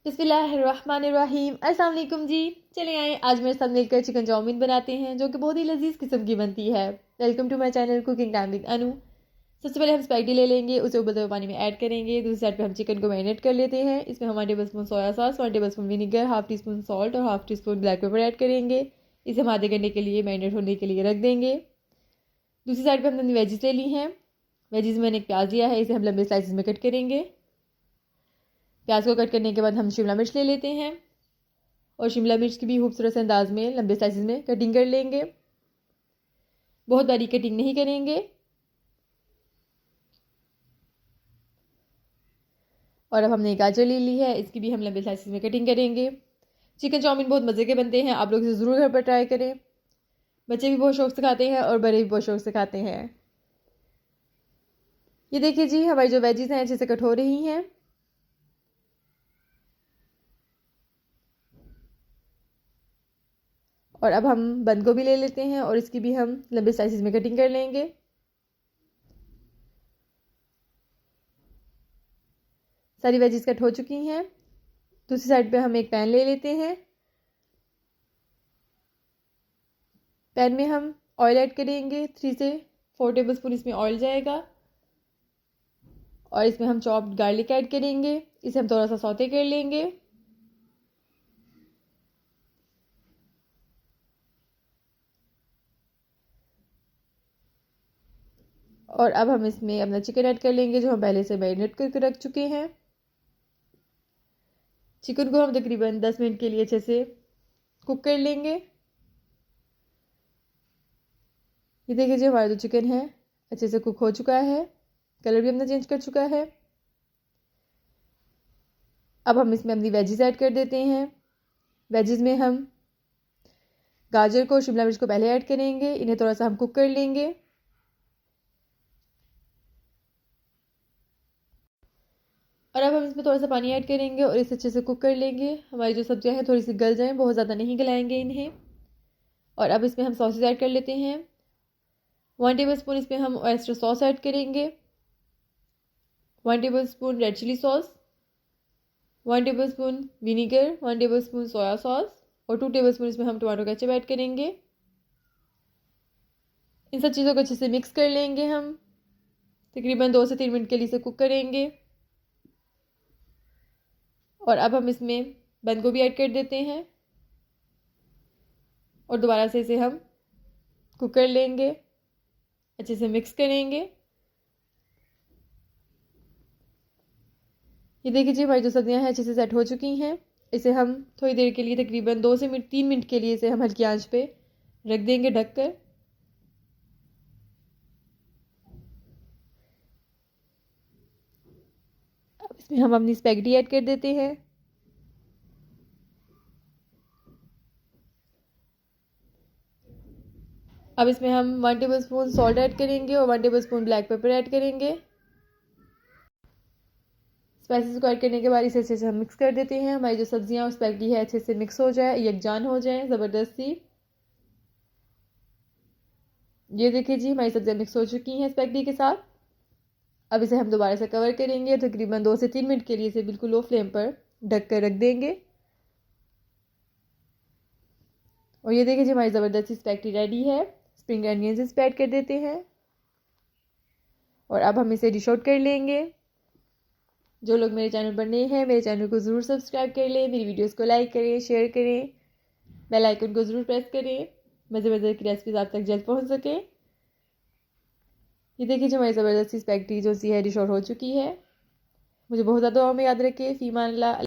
बिस्मिल्लाहिर्रहमानिर्रहीम। अस्सलाम वालेकुम जी। चले आए आज मेरे साथ मिलकर चिकन चाउमीन बनाते हैं जो कि बहुत ही लजीज किस्म की बनती है। Welcome to my channel cooking time with Anu. सबसे पहले हम स्पैगेटी ले लेंगे, उसे उबलते हुए पानी में ऐड करेंगे। दूसरी साइड पे हम चिकन को मैरिनेट कर लेते हैं। इसमें हम 1 tablespoon soya sauce, 1 tablespoon vinegar, half teaspoon salt और half teaspoon black pepper add करेंगे। इसे हम आधे घंटे के लिए मैरिनेट होने के लिए रख देंगे। दूसरी साइड पर हमने वेजिस ले ली हैं। वेजिस में मैंने एक प्याज लिया है, इसे हम लंबे स्लाइसिस में कट करेंगे। प्याज को कट करने के बाद हम शिमला मिर्च ले लेते हैं और शिमला मिर्च की भी खूबसूरत से अंदाज में लंबे साइज़ में कटिंग कर लेंगे। बहुत बारीक कटिंग नहीं करेंगे। और अब हमने गाजर ले ली है, इसकी भी हम लंबे साइज़ में कटिंग करेंगे। चिकन चाउमीन बहुत मज़े के बनते हैं, आप लोग इसे ज़रूर घर पर ट्राई करें। बच्चे भी बहुत शौक से खाते हैं और बड़े भी बहुत शौक से खाते हैं। ये देखिए जी, हमारी जो वेजीज हैं अच्छे से कट हो रही हैं। और अब हम बंद गोभी ले लेते हैं और इसकी भी हम लंबे साइज़ में कटिंग कर लेंगे। सारी वेजीज कट हो चुकी हैं। दूसरी साइड पे हम एक पैन ले लेते हैं। पैन में हम ऑयल ऐड करेंगे। 3 से 4 टेबल स्पून इसमें ऑयल जाएगा और इसमें हम चॉप्ड गार्लिक ऐड करेंगे। इसे हम थोड़ा सा सौते कर लेंगे। और अब हम इसमें अपना चिकन ऐड कर लेंगे जो हम पहले से मैरिनेट करके रख चुके हैं। चिकन को हम तकरीबन 10 मिनट के लिए अच्छे से कुक कर लेंगे। ये देखिए जी, हमारा जो चिकन है अच्छे से कुक हो चुका है, कलर भी हमने चेंज कर चुका है। अब हम इसमें अपनी वेजीज ऐड कर देते हैं। वेजीज में हम गाजर को, शिमला मिर्च को पहले ऐड करेंगे। इन्हें थोड़ा सा हम कुक कर लेंगे। और अब हम इसमें थोड़ा सा पानी ऐड करेंगे और इसे अच्छे से कुक कर लेंगे। हमारी जो सब्जियां हैं थोड़ी सी गल जाएं, बहुत ज़्यादा नहीं गलाएंगे इन्हें। और अब इसमें हम सॉसेज ऐड कर लेते हैं। 1 टेबल स्पून इसमें हम ऑयस्टर सॉस ऐड करेंगे, 1 tablespoon red chilli sauce, 1 tablespoon vinegar, 1 tablespoon soya sauce और 2 टेबल स्पून इसमें हम टमाटो केचप ऐड करेंगे। इन सब चीज़ों को अच्छे से मिक्स कर लेंगे। हम तकरीबन 2 से 3 मिनट के लिए इसे कुक करेंगे। और अब हम इसमें बंद गोभी ऐड कर देते हैं और दोबारा से इसे हम कुक कर लेंगे, अच्छे से मिक्स करेंगे। ये देखिए जी, हमारी जो सब्जियां हैं अच्छे से सेट हो चुकी हैं। इसे हम थोड़ी देर के लिए तकरीबन 2 से 3 मिनट के लिए इसे हम हल्की आंच पे रख देंगे ढककर। अब इसमें हम अपनी स्पैगेटी ऐड कर देते हैं। अब इसमें हम 1 टेबल स्पून सॉल्ट ऐड करेंगे और 1 table spoon black pepper add करेंगे। स्पाइसेस को ऐड करने के बाद इसे अच्छे से हम मिक्स कर देते हैं। हमारी जो सब्जियां और स्पैगेटी है अच्छे से मिक्स हो जाए, यकजान हो जाए ज़बरदस्ती। ये देखिए जी, हमारी सब्जियां मिक्स हो चुकी हैं स्पैगेटी के साथ। अब इसे हम दोबारा से कवर करेंगे, तकरीबन 2 से 3 मिनट के लिए इसे बिल्कुल लो फ्लेम पर ढक कर रख देंगे। और ये देखिए जी, हमारी ज़बरदस्ती स्पैगेटी रेडी है। स्प्रिंग अनियंस इस पर ऐड कर देते हैं और अब हम इसे डिश आउट कर लेंगे। जो लोग मेरे चैनल पर नए हैं, मेरे चैनल को ज़रूर सब्सक्राइब कर लें, मेरी वीडियोस को लाइक करें, शेयर करें, बेल आइकन को ज़रूर प्रेस करें, मज़े मज़े की रेसिपीज आप तक जल्द पहुंच सके। ये देखिए जो हमारी ज़बरदस्ती स्पैगेटी जो सी है डिश आउट हो चुकी है। मुझे बहुत ज़्यादा दुआ में याद रखें। फ़ीमान अल्लाह।